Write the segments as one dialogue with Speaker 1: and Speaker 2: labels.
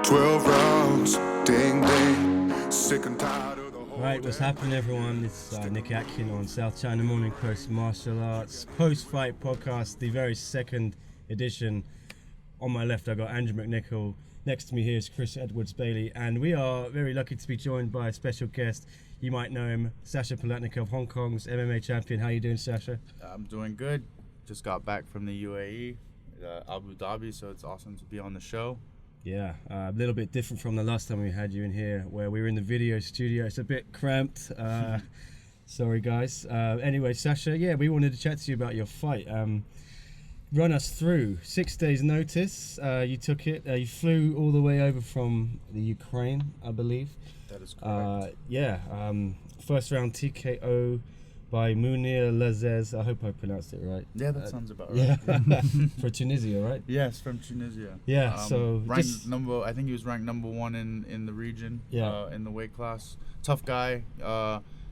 Speaker 1: 12 rounds, ding ding, sick and tired of the whole
Speaker 2: Right, what's happening, everyone? It's Nick Atkins on South China Morning Post Martial Arts post-fight podcast, the very second edition. On my left, I've got Andrew McNichol. Next to me here is Chris Edwards-Bailey, and we are very lucky to be joined by a special guest. You might know him, Sasha Palatnikov, Hong Kong's MMA champion. How you doing, Sasha?
Speaker 3: I'm doing good. Just got back from the UAE, Abu Dhabi, so it's awesome to be on the show.
Speaker 2: Yeah, a little bit different from the last time we had you in here, where we were in the video studio. It's a bit cramped. Sorry, guys. Anyway, Sasha, yeah, we wanted to chat to you about your fight. Run us through 6 days' notice. You took it. You flew all the way over from the Ukraine, I believe.
Speaker 3: That is correct.
Speaker 2: First round TKO by Munir Lazez. I hope I pronounced it right.
Speaker 3: Yeah, that sounds about right.
Speaker 2: Yeah, for Tunisia, right?
Speaker 3: Yes, from Tunisia.
Speaker 2: Yeah, so
Speaker 3: I think he was ranked number one in the region.
Speaker 2: Yeah.
Speaker 3: In the weight class. Tough guy.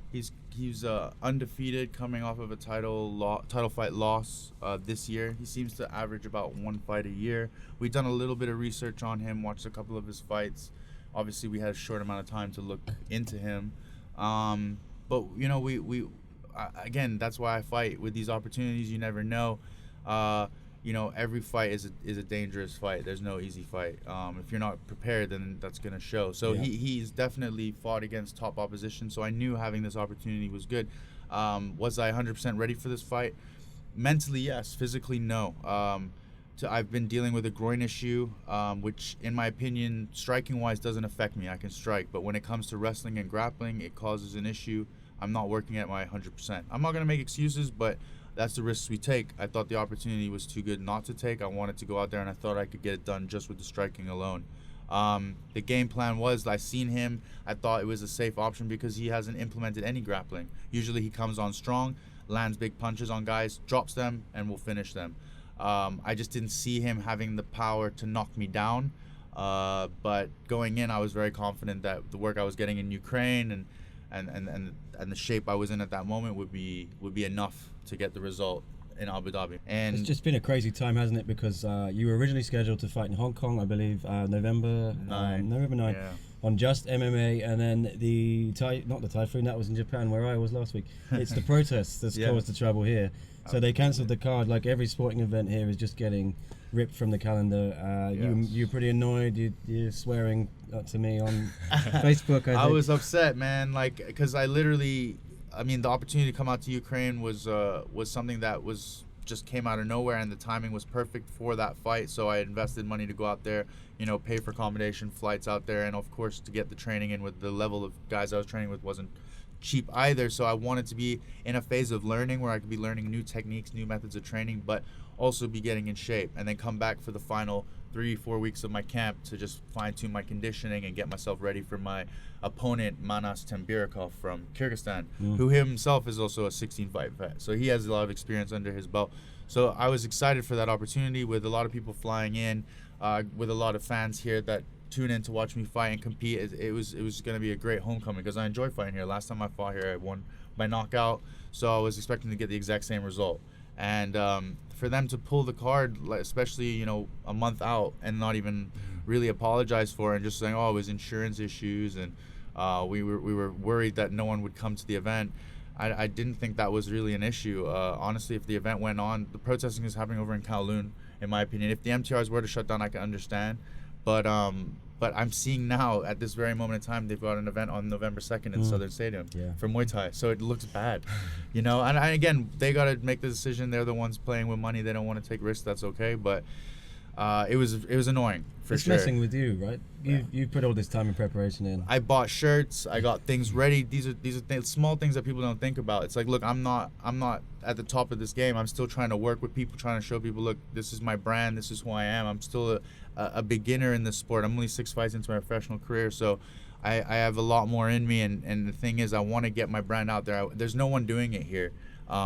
Speaker 3: He's undefeated, coming off of a title fight loss this year. He seems to average about one fight a year. We've done a little bit of research on him, watched a couple of his fights. Obviously, we had a short amount of time to look into him. But you know, again, that's why I fight with these opportunities. You never know. You know, every fight is a dangerous fight. There's no easy fight. If you're not prepared, then that's gonna show. So
Speaker 2: yeah.
Speaker 3: He's definitely fought against top opposition. So I knew having this opportunity was good. Was I 100% ready for this fight? Mentally, yes. Physically, no. I've been dealing with a groin issue, which, in my opinion, striking-wise, doesn't affect me. I can strike, but when it comes to wrestling and grappling, it causes an issue. I'm not working at my 100%. I'm not gonna make excuses, but that's the risks we take. I thought the opportunity was too good not to take. I wanted to go out there, and I thought I could get it done just with the striking alone. The game plan was, I seen him. I thought it was a safe option because he hasn't implemented any grappling. Usually he comes on strong, lands big punches on guys, drops them, and will finish them. I just didn't see him having the power to knock me down. But going in, I was very confident that the work I was getting in Ukraine and the shape I was in at that moment would be enough to get the result in Abu Dhabi. And
Speaker 2: it's just been a crazy time, hasn't it? Because you were originally scheduled to fight in Hong Kong, I believe, November 9,
Speaker 3: yeah.
Speaker 2: on Just MMA, and then not the typhoon, that was in Japan where I was last week. It's the protests that's caused the trouble here. So they cancelled the card. Like every sporting event here is just getting ripped from the calendar.
Speaker 3: Yes.
Speaker 2: You're pretty annoyed. You're swearing to me on Facebook. I
Speaker 3: was upset, man. Like, because the opportunity to come out to Ukraine was something that just came out of nowhere, and the timing was perfect for that fight. So I invested money to go out there, pay for accommodation, flights out there, and of course to get the training in with the level of guys I was training with wasn't cheap either. So I wanted to be in a phase of learning where I could be learning new techniques, new methods of training, but also be getting in shape, and then come back for the final 3-4 weeks of my camp to just fine-tune my conditioning and get myself ready for my opponent, Manas Tembirakov from Kyrgyzstan, who himself is also a 16-fight vet. So he has a lot of experience under his belt. So I was excited for that opportunity, with a lot of people flying in, with a lot of fans here that tune in to watch me fight and compete. It was going to be a great homecoming because I enjoy fighting here. Last time I fought here, I won by knockout, so I was expecting to get the exact same result. And for them to pull the card, especially a month out, and not even really apologize for it, and just saying, oh, it was insurance issues, and we were worried that no one would come to the event. I didn't think that was really an issue. Honestly, if the event went on, the protesting is happening over in Kowloon, in my opinion. If the MTRs were to shut down, I can understand. But I'm seeing now, at this very moment in time, they've got an event on November 2nd in Southern Stadium for Muay Thai. So it looks bad, And again, they got to make the decision. They're the ones playing with money. They don't want to take risks. That's okay. But it was annoying for sure.
Speaker 2: It's messing with you, right? You put all this time and preparation in.
Speaker 3: I bought shirts. I got things ready. These are small things that people don't think about. It's like, look, I'm not at the top of this game. I'm still trying to work with people, trying to show people, look, this is my brand. This is who I am. I'm still a beginner in this sport. I'm only 6 fights into my professional career, so I have a lot more in me. And the thing is, I want to get my brand out there. There's no one doing it here.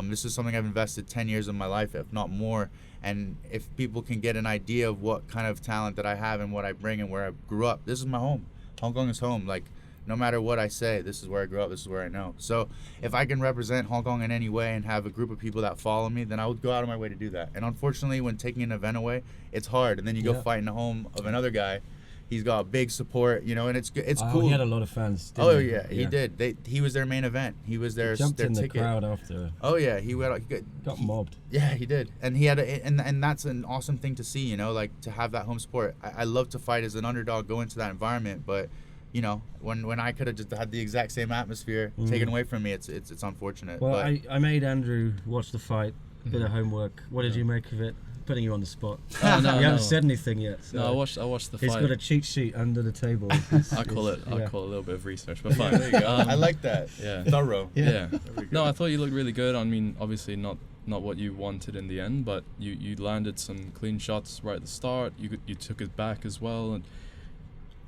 Speaker 3: This is something I've invested 10 years of my life, if not more. And if people can get an idea of what kind of talent that I have and what I bring and where I grew up, this is my home. Hong Kong is home. Like, no matter what I say, this is where I grew up, this is where I know. So if I can represent Hong Kong in any way and have a group of people that follow me, then I would go out of my way to do that. And unfortunately, when taking an event away, it's hard. And then you go fight in the home of another guy, He's got big support, you know, and it's cool.
Speaker 2: He had a lot of fans.
Speaker 3: Oh yeah, he did. He was their main event. He was their
Speaker 2: jumped in
Speaker 3: ticket.
Speaker 2: The crowd after.
Speaker 3: Oh yeah, he
Speaker 2: got mobbed.
Speaker 3: Yeah, he did, and he had and that's an awesome thing to see, you know, like to have that home sport. I love to fight as an underdog, go into that environment, but you know, when I could have just had the exact same atmosphere taken away from me, it's unfortunate.
Speaker 2: Well,
Speaker 3: but
Speaker 2: I made Andrew watch the fight, bit of homework. What did you make of it? Putting you on the spot.
Speaker 4: Oh, no,
Speaker 2: you haven't said anything yet. So
Speaker 4: no, I watched the fight.
Speaker 2: He's got a cheat sheet under the table.
Speaker 4: I call it a little bit of research, but fine.
Speaker 3: there you go. I like that.
Speaker 4: Yeah.
Speaker 3: Thorough.
Speaker 4: Yeah. No, I thought you looked really good. I mean, obviously not what you wanted in the end, but you landed some clean shots right at the start. You took it back as well, and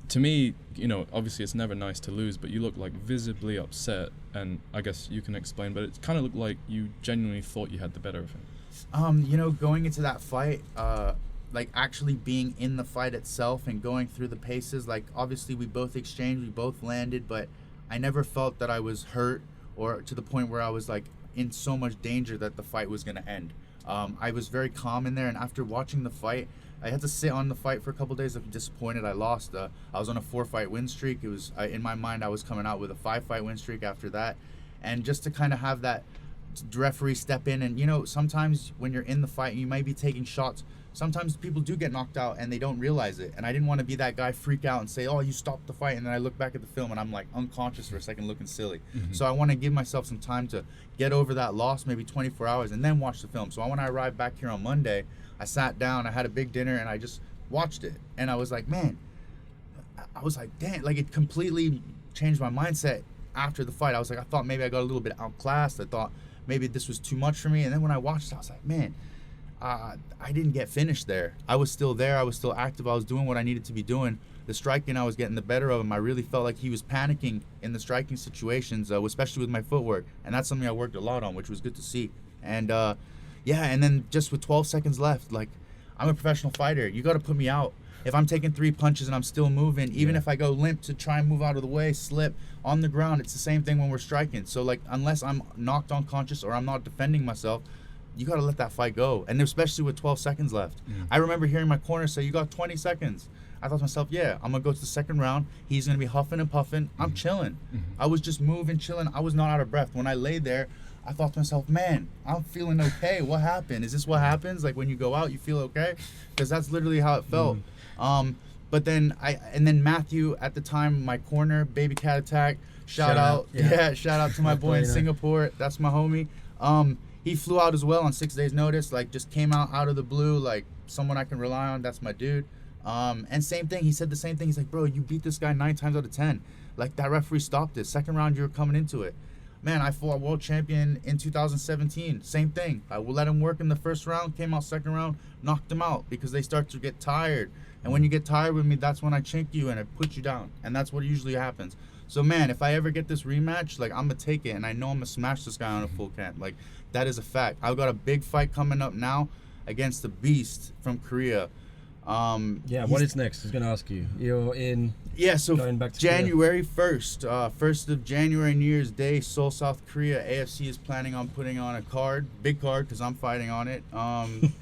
Speaker 4: to me, you know, obviously it's never nice to lose, but you look like visibly upset, and I guess you can explain, but it kind of looked like you genuinely thought you had the better of him.
Speaker 3: You know, going into that fight, like actually being in the fight itself and going through the paces, like obviously we both exchanged, we both landed, but I never felt that I was hurt or to the point where I was like in so much danger that the fight was going to end. I was very calm in there, and after watching the fight, I had to sit on the fight for a couple days. I'm disappointed I lost. I was on a 4-fight win streak. It was in my mind I was coming out with a 5-fight win streak after that, and just to kind of have that referee step in, and you know, sometimes when you're in the fight you might be taking shots, sometimes people do get knocked out and they don't realize it, and I didn't want to be that guy freak out and say, oh, you stopped the fight, and then I look back at the film and I'm like unconscious for a second looking silly. So I want to give myself some time to get over that loss, maybe 24 hours, and then watch the film. So when I arrived back here on Monday, I sat down, I had a big dinner, and I just watched it, and I was like, man, I was like, damn, like it completely changed my mindset after the fight. I was like, I thought maybe I got a little bit outclassed, I thought maybe this was too much for me, and then when I watched it, I was like, man, I didn't get finished there. I was still there, I was still active, I was doing what I needed to be doing. The striking, I was getting the better of him. I really felt like he was panicking in the striking situations, especially with my footwork, and that's something I worked a lot on, which was good to see. And yeah, and then just with 12 seconds left, like, I'm a professional fighter, you got to put me out. If I'm taking 3 punches and I'm still moving, even if I go limp to try and move out of the way, slip on the ground, it's the same thing when we're striking. So like, unless I'm knocked unconscious or I'm not defending myself, you got to let that fight go. And especially with 12 seconds left. I remember hearing my corner say, you got 20 seconds. I thought to myself, yeah, I'm going to go to the second round. He's going to be huffing and puffing. I'm chilling. I was just moving, chilling. I was not out of breath. When I lay there, I thought to myself, man, I'm feeling okay. What happened? Is this what happens? Like when you go out, you feel okay? Because that's literally how it felt. But then Matthew at the time, my corner, Baby Cat Attack, shout out to my boy in Singapore. That's my homie. He flew out as well on 6 days notice, like just came out of the blue, like someone I can rely on. That's my dude. And same thing, he said the same thing. He's like, bro, you beat this guy 9 times out of 10. Like that referee stopped it. Second round, you were coming into it. Man, I fought a world champion in 2017. Same thing. I will let him work in the first round, came out second round, knocked him out because they start to get tired. And when you get tired with me, that's when I chink you and I put you down. And that's what usually happens. So, man, if I ever get this rematch, like, I'm going to take it. And I know I'm going to smash this guy on a full camp. Like, that is a fact. I've got a big fight coming up now against the Beast from Korea.
Speaker 2: What is next? I was going to ask you. You're in...
Speaker 3: Yeah, so
Speaker 2: going back to
Speaker 3: January 1st, 1st of January, New Year's Day, Seoul, South Korea. AFC is planning on putting on a card, big card, because I'm fighting on it.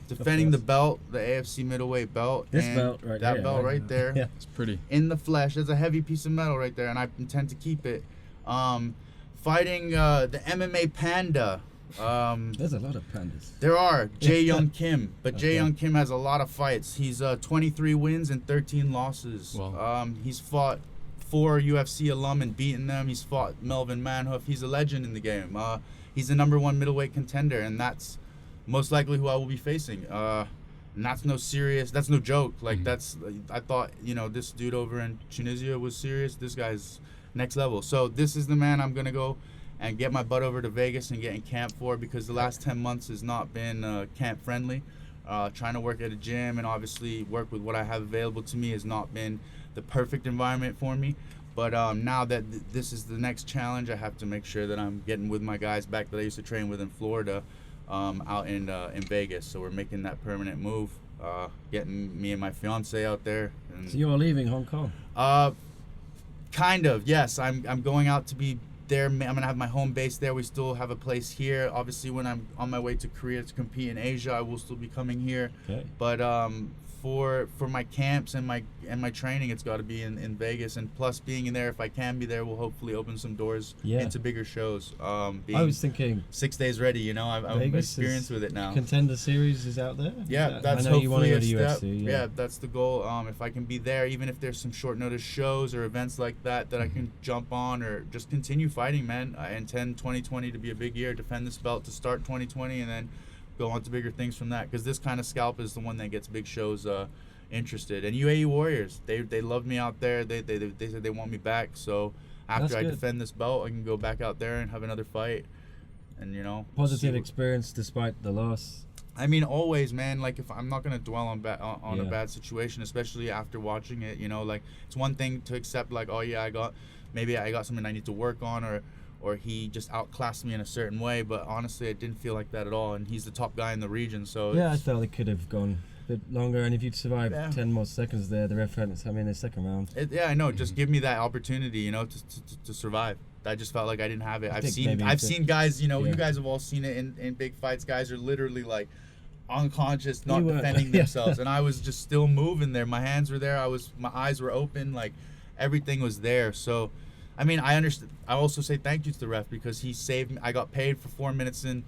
Speaker 3: Defending the belt, the AFC middleweight belt.
Speaker 2: This belt right there.
Speaker 3: That belt right there.
Speaker 2: Yeah,
Speaker 4: it's pretty.
Speaker 3: In the flesh. It's a heavy piece of metal right there, and I intend to keep it. Fighting the MMA Panda.
Speaker 2: There's a lot of pandas.
Speaker 3: There are. Jae Young Kim. But Jae Young Kim has a lot of fights. He's 23 wins and 13 losses.
Speaker 4: Wow.
Speaker 3: He's fought 4 UFC alum and beaten them. He's fought Melvin Manhoef. He's a legend in the game. He's the #1 middleweight contender, and that's most likely who I will be facing. And that's no joke. Like, I thought, this dude over in Tunisia was serious. This guy's next level. So this is the man I'm going to go and get my butt over to Vegas and get in camp for, because the last 10 months has not been camp friendly. Trying to work at a gym and obviously work with what I have available to me has not been the perfect environment for me. But now that this is the next challenge, I have to make sure that I'm getting with my guys back that I used to train with in Florida, out in Vegas. So we're making that permanent move, getting me and my fiance out there. And,
Speaker 2: so you're leaving Hong Kong?
Speaker 3: Kind of, yes. I'm going out to be there. I'm gonna have my home base there. We still have a place here. Obviously, when I'm on my way to Korea to compete in Asia, I will still be coming here.
Speaker 2: Okay.
Speaker 3: But for my camps and my training, it's got to be in Vegas, and plus being in there, if I can be there, will hopefully open some doors into bigger shows. Being
Speaker 2: I was thinking
Speaker 3: 6 days ready, you know, I'm experienced with it now.
Speaker 2: Contender Series is out there.
Speaker 3: That's
Speaker 2: I know
Speaker 3: hopefully
Speaker 2: you want to go to
Speaker 3: step.
Speaker 2: UFC.
Speaker 3: Yeah, that's the goal. If I can be there, even if there's some short notice shows or events like that I can jump on or just continue fighting, man. I intend 2020 to be a big year, defend this belt to start 2020, and then go on to bigger things from that, because this kind of scalp is the one that gets big shows interested. And UAE Warriors, they love me out there. They said they want me back, so after I defend this belt, I can go back out there and have another fight, and you know,
Speaker 2: positive experience despite the loss.
Speaker 3: I mean, always, man. Like, if I'm not gonna dwell on a bad situation, especially after watching it, you know, like, it's one thing to accept, like, oh yeah, I got something I need to work on, or he just outclassed me in a certain way, but honestly, it didn't feel like that at all, and he's the top guy in the region, so
Speaker 2: I felt it could have gone a bit longer, and if you'd survived 10 more seconds there, the ref hadn't come in the second round.
Speaker 3: I know, just give me that opportunity, you know, to survive. I just felt like I didn't have it. I've seen guys, you know, you guys have all seen it in big fights. Guys are literally like unconscious, not defending themselves, and I was just still moving there. My hands were there. My eyes were open. Like, everything was there. So, I mean, I understand. I also say thank you to the ref, because he saved me. I got paid for 4 minutes and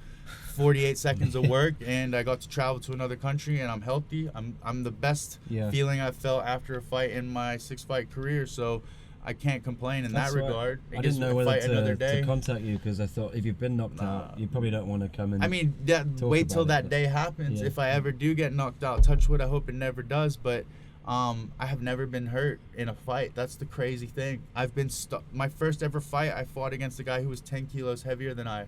Speaker 3: 48 seconds of work, and I got to travel to another country, and I'm healthy. I'm the best feeling I've felt after a fight in my 6-fight career. So I can't complain in that regard.
Speaker 2: I didn't know whether to contact you, because I thought if you've been knocked out, you probably don't want to come in.
Speaker 3: I mean, wait till that day happens. If I ever do get knocked out, touch wood, I hope it never does. But I have never been hurt in a fight. That's the crazy thing. I've been my first ever fight, I fought against a guy who was 10 kilos heavier than I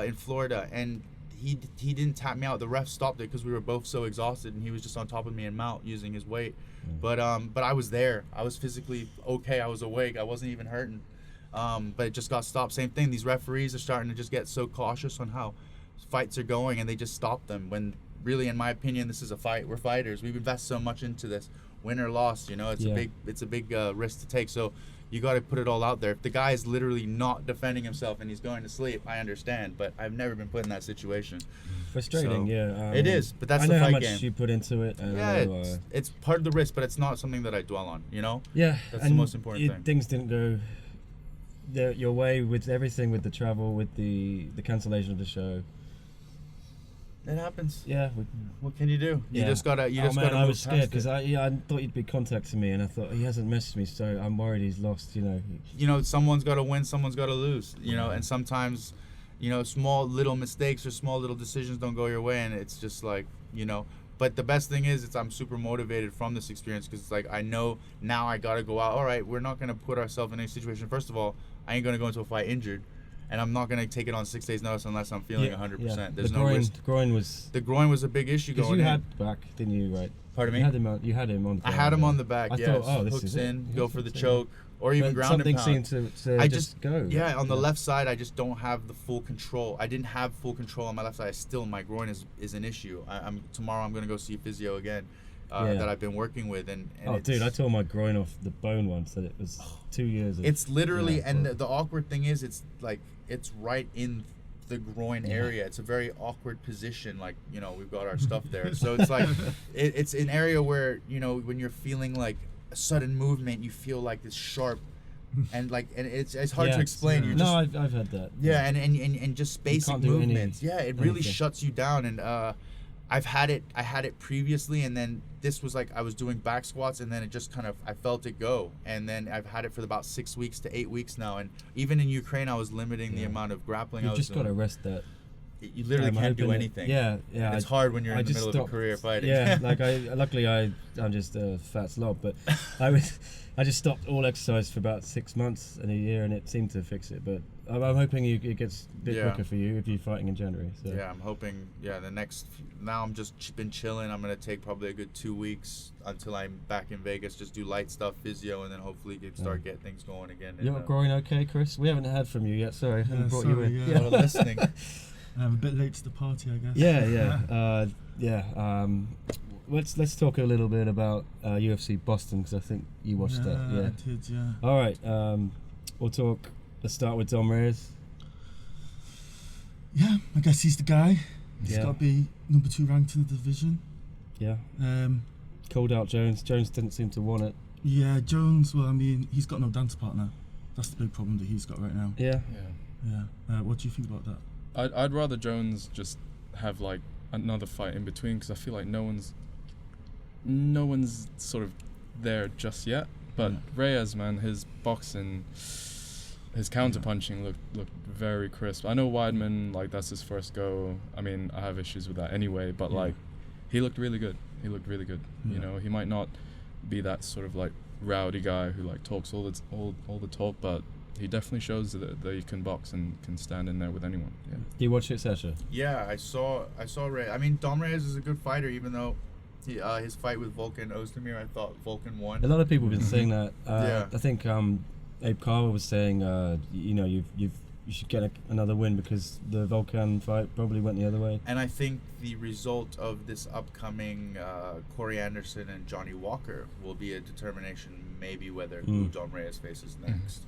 Speaker 3: in Florida, and he didn't tap me out. The ref stopped it because we were both so exhausted, and he was just on top of me and mount using his weight. But I was there. I was physically okay. I was awake. I wasn't even hurting. But it just got stopped. Same thing. These referees are starting to just get so cautious on how fights are going, and they just stop them, when really, in my opinion, this is a fight. We're fighters. We've invested so much into this. Win or loss, you know, it's a big risk to take. So you got to put it all out there. If the guy is literally not defending himself and he's going to sleep, I understand. But I've never been put in that situation.
Speaker 2: Frustrating,
Speaker 3: it is, but that's
Speaker 2: I
Speaker 3: the
Speaker 2: know
Speaker 3: fight
Speaker 2: how much
Speaker 3: game.
Speaker 2: you put into it. And
Speaker 3: it's part of the risk, but it's not something that I dwell on. You know.
Speaker 2: Yeah,
Speaker 3: that's the most important thing.
Speaker 2: Things didn't go your way with everything, with the travel, with the cancellation of the show.
Speaker 3: It happens.
Speaker 2: Yeah.
Speaker 3: What can you do? You just gotta.
Speaker 2: I was scared because I thought you'd be contacting me, and I thought he hasn't messaged me, so I'm worried he's lost. You know.
Speaker 3: Someone's got to win, someone's got to lose. You know, and sometimes, you know, small little mistakes or small little decisions don't go your way, and it's just like, you know. But the best thing is, I'm super motivated from this experience, because it's like, I know now I gotta go out. All right, we're not gonna put ourselves in any situation. First of all, I ain't gonna go into a fight injured. And I'm not going to take it on 6 days notice unless I'm feeling 100%.
Speaker 2: Yeah.
Speaker 3: There's no risk.
Speaker 2: The
Speaker 3: groin was a big issue going in.
Speaker 2: You had back, didn't you, right?
Speaker 3: Pardon me?
Speaker 2: You had him on the back.
Speaker 3: I had him on the back,
Speaker 2: I thought, this
Speaker 3: hooks
Speaker 2: is
Speaker 3: in,
Speaker 2: it.
Speaker 3: go for the choke, or even ground and pound.
Speaker 2: Something seemed to just go.
Speaker 3: Yeah, on the left side, I just don't have the full control. I didn't have full control on my left side. Still, my groin is an issue. Tomorrow I'm going to go see a physio again. That I've been working with, and
Speaker 2: dude, I tore my groin off the bone once, and it was 2 years.
Speaker 3: It's literally, and the awkward thing is, it's like it's right in the groin area. It's a very awkward position. Like, you know, we've got our stuff there, so it's like it's an area where, you know, when you're feeling like a sudden movement, you feel like this sharp. And it's hard to explain.
Speaker 2: Yeah. No, I've had that.
Speaker 3: Yeah, and just basic movements. It really shuts you down. And I had it previously, and then this was like I was doing back squats, and then it just kind of, I felt it go, and then I've had it for about 6 weeks to 8 weeks now. And even in Ukraine, I was limiting the amount of grappling.
Speaker 2: You just got to rest that.
Speaker 3: You literally can't do anything. It's hard when you're in the middle of a career fighting.
Speaker 2: Yeah, like luckily I'm just a fat slob, but I just stopped all exercise for about 6 months and a year, and it seemed to fix it. But I'm hoping it gets a bit quicker for you if you're fighting in January. So.
Speaker 3: Yeah, I'm hoping. Yeah, now I'm just been chilling. I'm gonna take probably a good 2 weeks until I'm back in Vegas. Just do light stuff, physio, and then hopefully get things going again.
Speaker 2: You're growing okay, Chris? We haven't heard from you yet. Sorry, I haven't brought you in.
Speaker 3: Yeah. listening.
Speaker 5: I'm a bit late to the party, I guess.
Speaker 2: Yeah. Let's talk a little bit about UFC Boston, because I think you watched that. Yeah,
Speaker 5: I did. Yeah.
Speaker 2: All right. We'll talk. Let's start with Dom Reyes.
Speaker 5: Yeah, I guess he's the guy. He's got to be number 2 ranked in the division.
Speaker 2: Yeah. called out Jones. Jones didn't seem to want it.
Speaker 5: Yeah, Jones. Well, I mean, he's got no dance partner. That's the big problem that he's got right now.
Speaker 2: Yeah.
Speaker 5: Yeah. What do you think about that?
Speaker 4: I'd rather Jones just have like another fight in between, because I feel like no one's sort of there just yet. But Reyes, man, his boxing, his counter punching looked very crisp. I know Weidman, like, that's his first go. I mean, I have issues with that anyway, but like, he looked really good. You know, he might not be that sort of like rowdy guy who like talks all the talk, but he definitely shows that he can box and can stand in there with anyone. Yeah.
Speaker 2: Do you watch it, Sasha?
Speaker 3: Yeah, I saw Reyes. I mean, Dom Reyes is a good fighter, even though his fight with Volkan Ozdemir, I thought Volkan won.
Speaker 2: A lot of people have been saying that.
Speaker 3: Yeah.
Speaker 2: I think Abe Carver was saying, you know, you should get another win because the Volkan fight probably went the other way.
Speaker 3: And I think the result of this upcoming Corey Anderson and Johnny Walker will be a determination, maybe whether who Dom Reyes faces next.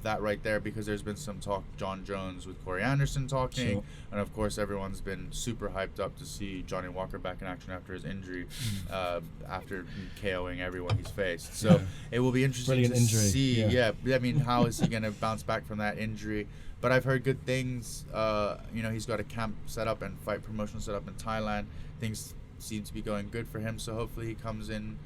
Speaker 3: That right there, because there's been some talk, John Jones with Corey Anderson talking,
Speaker 2: Sure.
Speaker 3: and of course everyone's been super hyped up to see Johnny Walker back in action after his injury, after KOing everyone he's faced. So it will be interesting
Speaker 2: Brilliant
Speaker 3: to
Speaker 2: injury.
Speaker 3: see.
Speaker 2: Yeah.
Speaker 3: I mean, how is he going to bounce back from that injury? But I've heard good things. You know, he's got a camp set up and fight promotion set up in Thailand. Things seem to be going good for him. So hopefully he comes in,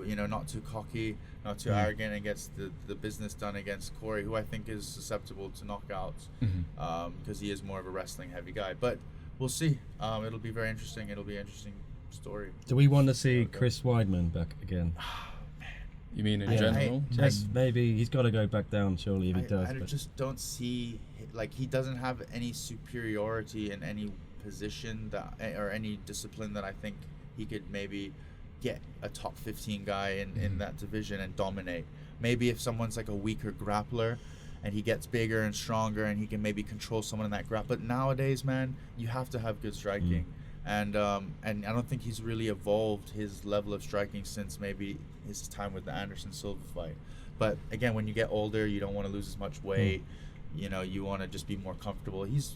Speaker 3: you know, not too cocky, not too arrogant, and gets the business done against Corey, who I think is susceptible to knockouts, because he is more of a wrestling heavy guy. But we'll see. It'll be very interesting. It'll be an interesting story.
Speaker 2: Do we want to see Chris Weidman back again?
Speaker 4: You mean in general?
Speaker 2: Just maybe he's got to go back down, surely, if he does.
Speaker 3: I
Speaker 2: but
Speaker 3: just don't see, like, he doesn't have any superiority in any position or any discipline that I think he could maybe get a top 15 guy in that division and dominate. Maybe if someone's like a weaker grappler and he gets bigger and stronger and he can maybe control someone in that grapple. But nowadays, man, you have to have good striking. And I don't think he's really evolved his level of striking since maybe his time with the Anderson Silva fight. But again, when you get older, you don't want to lose as much weight. You know, you want to just be more comfortable. He's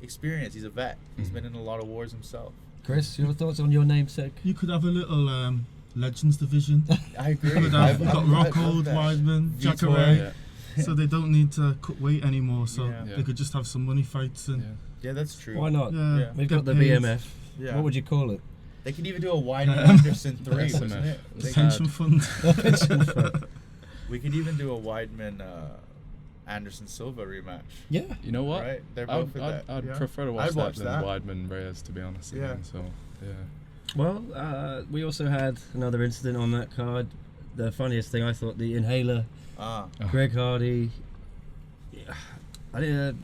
Speaker 3: experienced. He's a vet. He's been in a lot of wars himself.
Speaker 2: Chris, your thoughts on your namesake?
Speaker 5: You could have a little Legends division.
Speaker 3: I agree.
Speaker 5: You've got Rockhold, Weidman, Jacare. So they don't need to cut weight anymore. So they could just have some money fights and.
Speaker 3: Yeah, that's true.
Speaker 2: Why not?
Speaker 5: Yeah.
Speaker 2: We've got the
Speaker 5: paid.
Speaker 2: BMF.
Speaker 3: Yeah.
Speaker 2: What would you call it?
Speaker 3: They could even do a Weidman Anderson 3, wasn't it?
Speaker 5: The pension fund.
Speaker 3: We could even do a Weidman Anderson Silva rematch.
Speaker 2: Yeah.
Speaker 4: You know what?
Speaker 3: Right? They're both
Speaker 4: I'd prefer to watch
Speaker 3: watch
Speaker 4: that than Weidman Reyes, to be honest.
Speaker 3: Yeah.
Speaker 4: Again, so
Speaker 2: Well, we also had another incident on that card. The funniest thing, I thought, the inhaler. Greg Hardy. I didn't.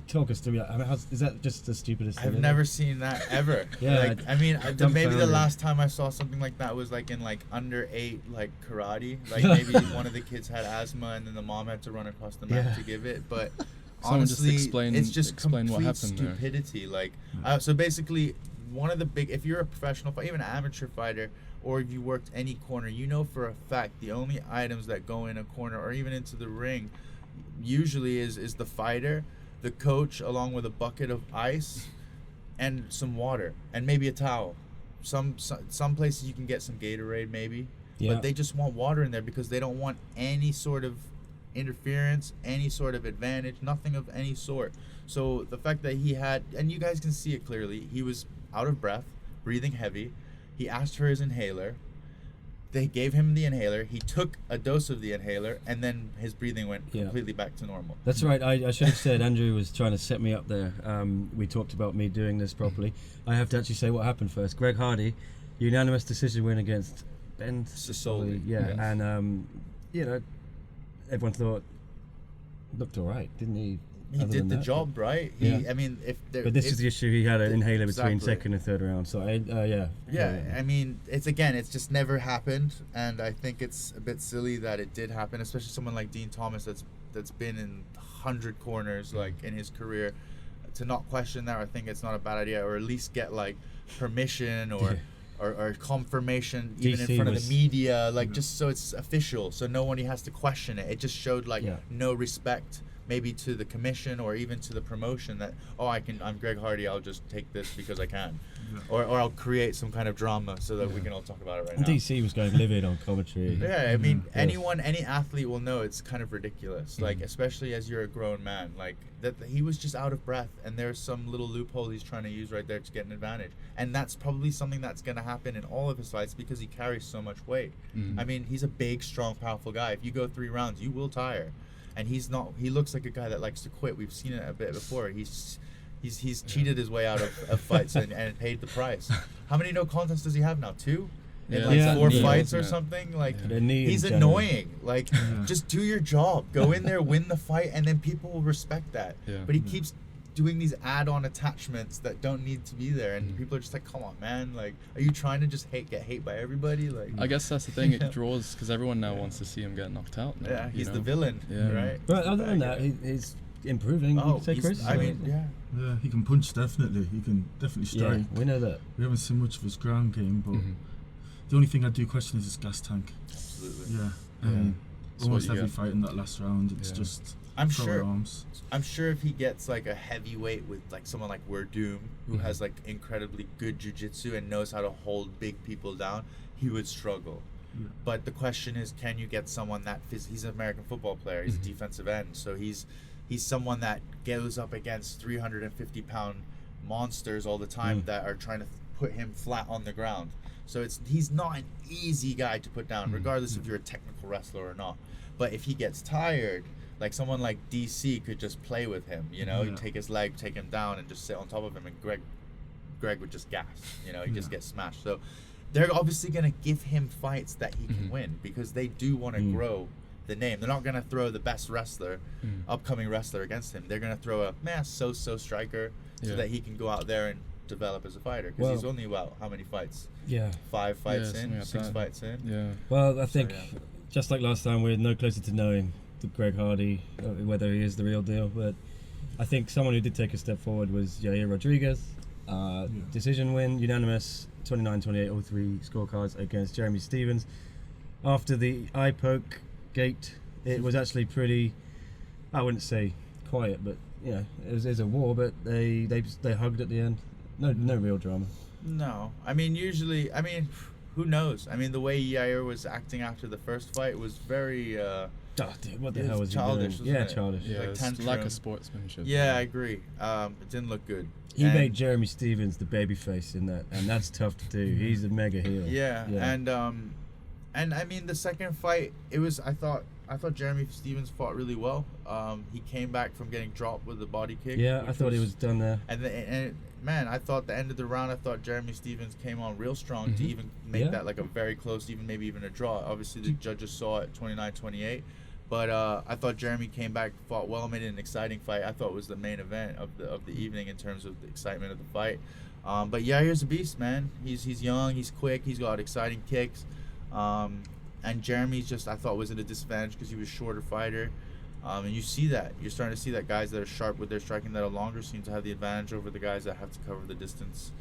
Speaker 2: Talk us through that. I mean, is that just the stupidest thing?
Speaker 3: I've never seen that ever.
Speaker 2: Yeah.
Speaker 3: I mean, maybe the
Speaker 2: dumbfounded.
Speaker 3: last time I saw something like that was like in like under 8 like karate. Like maybe one of the kids had asthma and then the mom had to run across the map to give it. But
Speaker 4: Someone just
Speaker 3: honestly, it's just
Speaker 4: explain
Speaker 3: complete
Speaker 4: what happened there.
Speaker 3: stupidity. Like, so basically, one of the big, if you're a professional fighter, even an amateur fighter, or if you worked any corner, you know for a fact the only items that go in a corner or even into the ring usually is the fighter, the coach, along with a bucket of ice and some water and maybe a towel. Some places you can get some Gatorade maybe, but they just want water in there because they don't want any sort of interference, any sort of advantage, nothing of any sort. So the fact that he had, and you guys can see it clearly, he was out of breath, breathing heavy. He asked for his inhaler. They gave him the inhaler. He took a dose of the inhaler, and then his breathing went completely back to normal.
Speaker 2: That's right. I should have said Andrew was trying to set me up there. We talked about me doing this properly. I have to actually say what happened first. Greg Hardy, unanimous decision win against Ben
Speaker 3: Sassoli.
Speaker 2: And you know, everyone thought looked all right, didn't he?
Speaker 3: He did the job, right? I mean,
Speaker 2: but this is the issue. He had an inhaler between
Speaker 3: exactly.
Speaker 2: second and third round. So
Speaker 3: I mean, it's just never happened, and I think it's a bit silly that it did happen, especially someone like Dean Thomas that's been in 100 corners like in his career. To not question that, I think it's not a bad idea, or at least get like permission or confirmation even
Speaker 2: DC
Speaker 3: in front of the media, like just so it's official, so nobody has to question it. It just showed like no respect maybe to the commission or even to the promotion that, I'm Greg Hardy, I'll just take this because I can. Yeah. Or I'll create some kind of drama so that we can all talk about it right now.
Speaker 2: DC was going livid on commentary.
Speaker 3: Yeah, I mean, any athlete will know it's kind of ridiculous. Like, especially as you're a grown man, like that he was just out of breath, and there's some little loophole he's trying to use right there to get an advantage. And that's probably something that's going to happen in all of his fights because he carries so much weight. I mean, he's a big, strong, powerful guy. If you go 3 rounds, you will tire. And he looks like a guy that likes to quit. We've seen it a bit before. He's cheated his way out of fights and paid the price. How many no contests does he have now? 2? In like 4 fights or something? Like, he's annoying. Like, just do your job. Go in there, win the fight, and then people will respect that. Yeah. But he keeps doing these add-on attachments that don't need to be there, and people are just like, come on, man. Like, are you trying to just get hate by everybody? Like,
Speaker 4: I guess that's the thing. It draws because everyone now wants to see him get knocked out. Now,
Speaker 3: yeah, he's the villain, right?
Speaker 2: But other than that, he's improving.
Speaker 5: Yeah, he can punch, definitely. He can definitely strike.
Speaker 2: Yeah, we know that.
Speaker 5: We haven't seen much of his ground game, but the only thing I do question is his gas tank.
Speaker 3: Absolutely.
Speaker 5: Yeah. Almost every fight in that last round, it's just arms.
Speaker 3: I'm sure if he gets like a heavyweight with like someone like Werdum, who has like incredibly good jiu-jitsu and knows how to hold big people down, he would struggle. Yeah. But the question is, can you get someone that he's an American football player, he's a defensive end, so he's someone that goes up against 350-pound monsters all the time that are trying to put him flat on the ground. So he's not an easy guy to put down, regardless if you're a technical wrestler or not. But if he gets tired, like someone like DC could just play with him, you know, take his leg, take him down, and just sit on top of him, and Greg would just gas, you know, he just gets smashed. So they're obviously going to give him fights that he can win because they do want to grow the name. They're not going to throw the best wrestler, upcoming wrestler against him. They're going to throw a so-so striker so that he can go out there and develop as a fighter because he's only, how many fights? 5 fights in, 6 fights in.
Speaker 2: Yeah. Well, I think just like last time, we're no closer to knowing the Greg Hardy, whether he is the real deal. But I think someone who did take a step forward was Yair Rodriguez. Decision win, unanimous, 29-28, all 3 scorecards against Jeremy Stephens. After the eye poke gate, it was actually pretty, I wouldn't say quiet, but it was a war, but they hugged at the end. No real drama.
Speaker 3: No, I mean, usually, who knows? I mean, the way Yair was acting after the first fight was very
Speaker 2: dude, what the hell was
Speaker 3: childish,
Speaker 2: he doing?
Speaker 3: Childish.
Speaker 4: Yeah,
Speaker 3: like
Speaker 4: it's lack of sportsmanship.
Speaker 3: Yeah, I agree. It didn't look good.
Speaker 2: He made Jeremy Stephens the babyface in that, and that's tough to do. He's a mega heel.
Speaker 3: Yeah. And I mean, the second fight, it was, I thought Jeremy Stephens fought really well. He came back from getting dropped with a body kick.
Speaker 2: Yeah, I thought he was done there.
Speaker 3: And man, I thought the end of the round, I thought Jeremy Stephens came on real strong to even make that like a very close, maybe even a draw. Obviously, the judges saw it 29-28. But I thought Jeremy came back, fought well, made it an exciting fight. I thought it was the main event of the evening in terms of the excitement of the fight. But Yair's a beast, man. He's young, he's quick, he's got exciting kicks. And Jeremy's just, I thought, was at a disadvantage because he was a shorter fighter. And you see that. You're starting to see that guys that are sharp with their striking that are longer seem to have the advantage over the guys that have to cover the distance.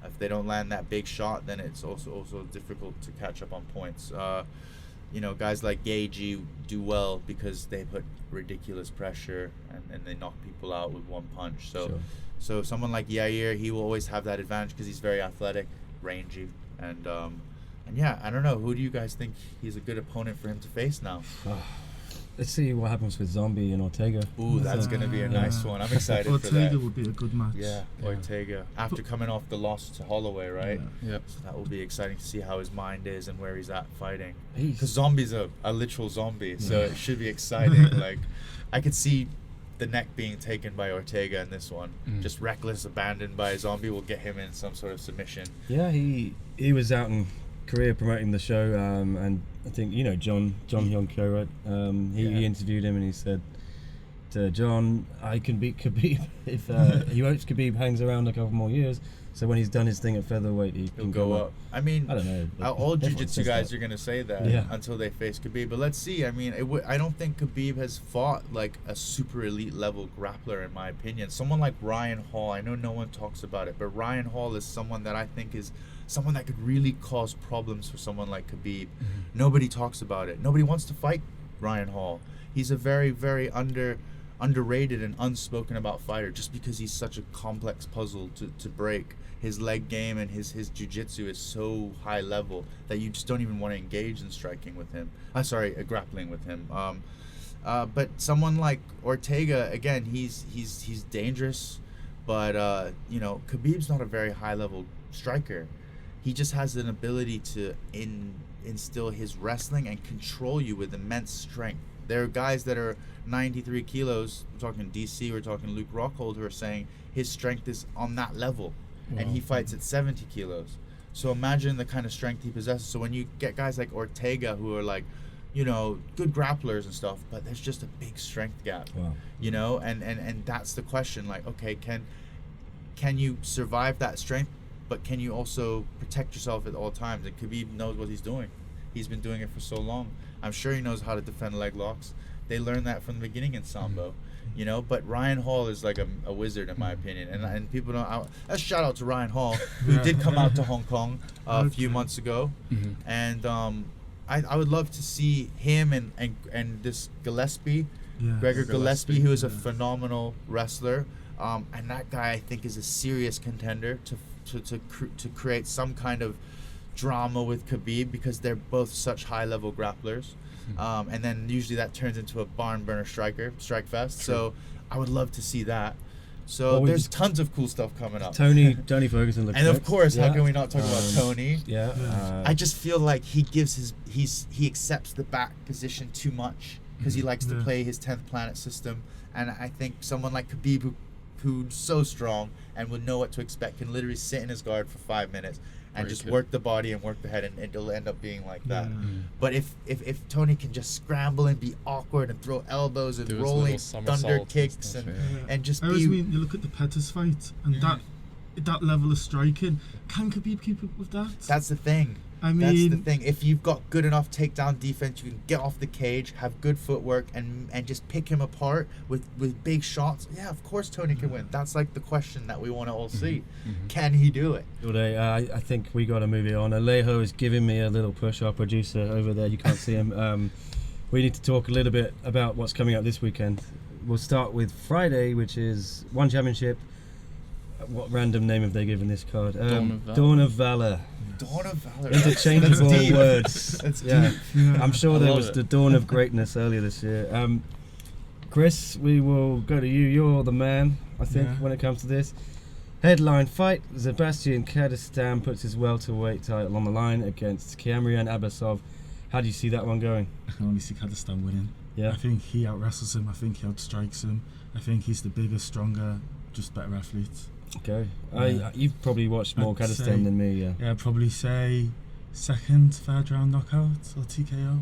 Speaker 3: If they don't land that big shot, then it's also difficult to catch up on points. Guys like Gagey do well because they put ridiculous pressure and they knock people out with one punch. So someone like Yair, he will always have that advantage because he's very athletic, rangy, and I don't know. Who do you guys think he's a good opponent for him to face now?
Speaker 2: Let's see what happens with Zombie and Ortega.
Speaker 3: Ooh, that's going to be a nice one. I'm excited for that.
Speaker 5: Ortega would be a good match.
Speaker 3: Yeah, Ortega. After coming off the loss to Holloway, right?
Speaker 4: Yeah.
Speaker 3: So that will be exciting to see how his mind is and where he's at fighting. Because Zombie's a literal zombie, so it should be exciting. Like, I could see the neck being taken by Ortega in this one. Just reckless, abandoned by a Zombie will get him in some sort of submission.
Speaker 2: Yeah, he was out in Korea promoting the show, and I think John Hyun-kyo, right? He interviewed him and he said to John, I can beat Khabib if he hopes Khabib hangs around a couple more years, so when he's done his thing at featherweight he'll go up. I
Speaker 3: mean,
Speaker 2: I don't know,
Speaker 3: all jiu-jitsu guys are going to say that until they face Khabib, but let's see. I mean, I don't think Khabib has fought like a super elite level grappler in my opinion. Someone like Ryan Hall, I know no one talks about it, but Ryan Hall is someone that I think is someone that could really cause problems for someone like Khabib. Nobody talks about it. Nobody wants to fight Ryan Hall. He's a very, very underrated and unspoken about fighter just because he's such a complex puzzle to break. His leg game and his jiu-jitsu is so high level that you just don't even want to engage in striking with him. Grappling with him. But someone like Ortega, again, he's dangerous, but Khabib's not a very high level striker. He just has an ability to instill his wrestling and control you with immense strength. There are guys that are 93 kilos, we're talking DC, we're talking Luke Rockhold, who are saying his strength is on that level. Wow. And he fights at 70 kilos. So imagine the kind of strength he possesses. So when you get guys like Ortega who are like, good grapplers and stuff, but there's just a big strength gap. Wow. And that's the question. Like, okay, can you survive that strength, but can you also protect yourself at all times? And Khabib knows what he's doing. He's been doing it for so long. I'm sure he knows how to defend leg locks. They learned that from the beginning in Sambo. But Ryan Hall is like a wizard in my opinion, and people don't. A shout out to Ryan Hall, who did come out to Hong Kong a few months ago, and I would love to see him and this Gillespie, Gregor Gillespie, who is a phenomenal wrestler, and that guy I think is a serious contender to create some kind of drama with Khabib because they're both such high level grapplers. And then usually that turns into a barn burner strike fest. True. So I would love to see that. So there's tons of cool stuff coming up.
Speaker 2: Tony Ferguson looks
Speaker 3: and of course, how can we not talk about Tony? I just feel like he accepts the back position too much because he likes to play his 10th planet system. And I think someone like Khabib, who's so strong and would know what to expect, can literally sit in his guard for 5 minutes and just work the body and work the head, and it'll end up being like that. But if Tony can just scramble and be awkward and throw elbows and rolling thunder kicks and just
Speaker 5: I always mean, you look at the Pettis fight and that level of striking, can Khabib keep up with that?
Speaker 3: That's the thing. That's the thing. If you've got good enough takedown defense, you can get off the cage, have good footwork, and just pick him apart with big shots. Yeah, of course Tony can win. That's like the question that we want to all see. Can he do it?
Speaker 2: I think we got to move it on. Alejo is giving me a little push, our producer over there. You can't see him. We need to talk a little bit about what's coming up this weekend. We'll start with Friday, which is One Championship. What random name have they given this card? Dawn of Valor.
Speaker 3: Dawn of Valor.
Speaker 2: Interchangeable words.
Speaker 3: That's deep.
Speaker 2: I'm sure there was the Dawn of Greatness earlier this year. Chris, we will go to you. You're the man, I think, when it comes to this. Headline fight: Sebastian Kadistan puts his welterweight title on the line against Kiamrian Abbasov. How do you see that one going?
Speaker 5: I can only see Kadistan winning. I think he out-wrestles him. I think he outstrikes him. I think he's the bigger, stronger, just better athlete.
Speaker 2: Okay. You've probably watched more Kadistan than me,
Speaker 5: Yeah, I'd probably say second, third round knockout or TKO.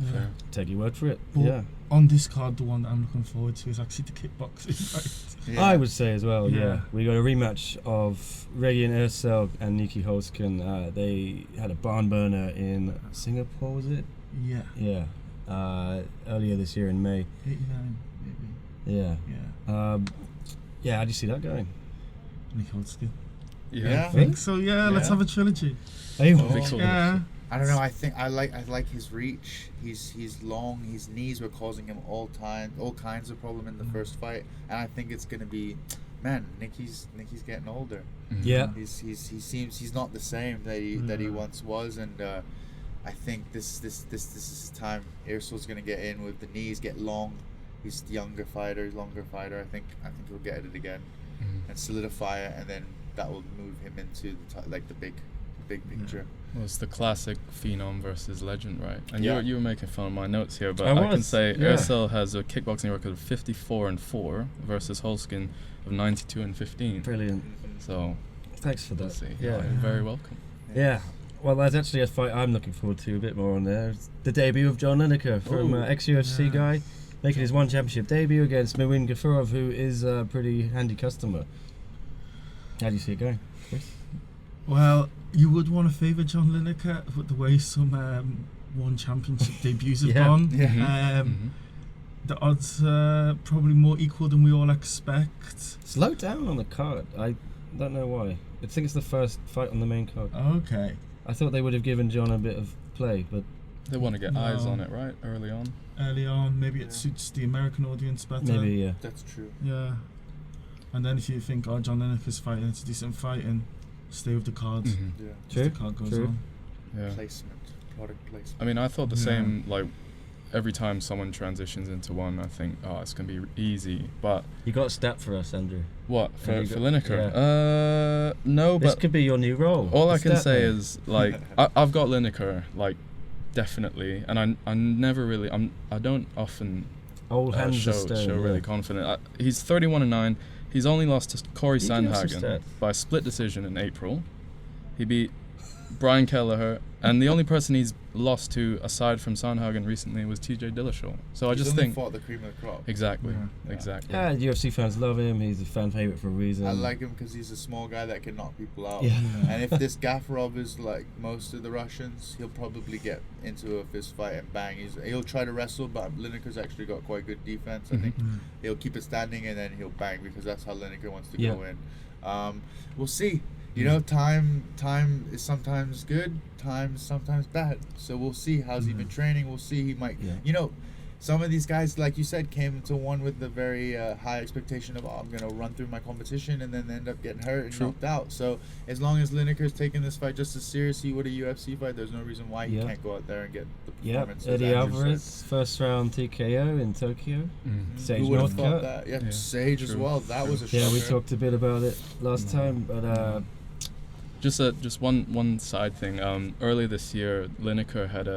Speaker 2: Fair. Take your word for it.
Speaker 5: But on this card, the one that I'm looking forward to is actually the kickboxing fight.
Speaker 2: I would say as well, We got a rematch of Regin Ersel and Nikki Holzken. They had a barn burner in Singapore, was it?
Speaker 5: Yeah.
Speaker 2: Earlier this year in May.
Speaker 5: 89, maybe.
Speaker 2: Yeah, how do you see that going?
Speaker 5: Nick Holtzkin.
Speaker 3: Yeah,
Speaker 5: I think so. Yeah, let's have a trilogy.
Speaker 3: I don't know. I think I like his reach. He's long. His knees were causing him all kinds of problem in the first fight, and I think it's gonna be, man. Nicky's getting older.
Speaker 2: Yeah,
Speaker 3: he's not the same that he once was, and I think this is his time. Ersol's gonna get in with the knees, get long. He's the longer fighter. I think he'll get it again and solidify it, and then that will move him into the big picture.
Speaker 4: Well, it's the classic phenom versus legend, right? And you were making fun of my notes here, but I can say Ersel has a kickboxing record of 54-4 versus Holzken of 92-15.
Speaker 2: Brilliant.
Speaker 4: So
Speaker 2: thanks for that.
Speaker 4: You're very welcome.
Speaker 2: Yeah. Well, there's actually a fight I'm looking forward to a bit more on there. It's the debut of John Lineker from ex-UFC guy, making his One Championship debut against Mewin Gafurov, who is a pretty handy customer. How do you see it going, Chris?
Speaker 5: Well, you would want to favour John Lineker with the way some One Championship debuts have gone. The odds are probably more equal than we all expect.
Speaker 2: Slow down on the card. I don't know why. I think it's the first fight on the main card.
Speaker 5: Okay.
Speaker 2: I thought they would have given John a bit of play, but
Speaker 4: They want to get eyes on it, right? Early on.
Speaker 5: Early on, maybe it suits the American audience better.
Speaker 2: Maybe, yeah.
Speaker 3: That's true.
Speaker 5: Yeah. And then if you think, oh, John Lineker's fighting, it's decent fighting, stay with the card.
Speaker 4: Mm-hmm.
Speaker 3: Yeah.
Speaker 5: As the card goes on.
Speaker 4: Yeah.
Speaker 3: Placement, product placement.
Speaker 4: I mean, I thought the same. Like, every time someone transitions into one, I think, oh, it's gonna be easy. But
Speaker 2: You got a stat for us, Andrew.
Speaker 4: what for
Speaker 2: Have you got-
Speaker 4: Lineker? No,
Speaker 2: This
Speaker 4: but
Speaker 2: could be your new role.
Speaker 4: all I
Speaker 2: The
Speaker 4: can
Speaker 2: stat
Speaker 4: say
Speaker 2: man.
Speaker 4: is like I've got Lineker, like, definitely, and I never really I don't often
Speaker 2: old hands
Speaker 4: show
Speaker 2: of stone.
Speaker 4: really confident. He's 31-9. He's only lost to Corey
Speaker 2: You give us a
Speaker 4: Sandhagen
Speaker 2: stat.
Speaker 4: by split decision in April. He beat Brian Kelleher, and the only person he's lost to aside from Sandhagen recently was TJ Dillashaw. So I
Speaker 3: He's
Speaker 4: just
Speaker 3: only
Speaker 4: think
Speaker 3: fought the cream of the crop.
Speaker 4: exactly.
Speaker 3: Yeah.
Speaker 2: Yeah, UFC fans love him. He's a fan favorite for a reason.
Speaker 3: I like him because he's a small guy that can knock people out.
Speaker 2: Yeah.
Speaker 3: And if this Gafarov is like most of the Russians, he'll probably get into a fist fight and bang. He'll try to wrestle, but Lineker's actually got quite good defense. I think he'll keep it standing and then he'll bang because that's how Lineker wants to go in. We'll see. You know, time is sometimes good, time is sometimes bad. So we'll see. How's he been training? We'll see. He might, you know, some of these guys, like you said, came to one with the very high expectation of, oh, I'm going to run through my competition, and then end up getting hurt and knocked out. So as long as Lineker's taking this fight just as serious he would a UFC fight, there's no reason why he can't go out there and get the performance.
Speaker 2: Eddie Alvarez, first round TKO in Tokyo. Sage
Speaker 3: Who would have
Speaker 2: Northcutt.
Speaker 3: thought that? Yeah, Sage as well. That was a shocker.
Speaker 2: Yeah, we talked a bit about it last time, but
Speaker 4: Just one side thing. Earlier this year, Lineker had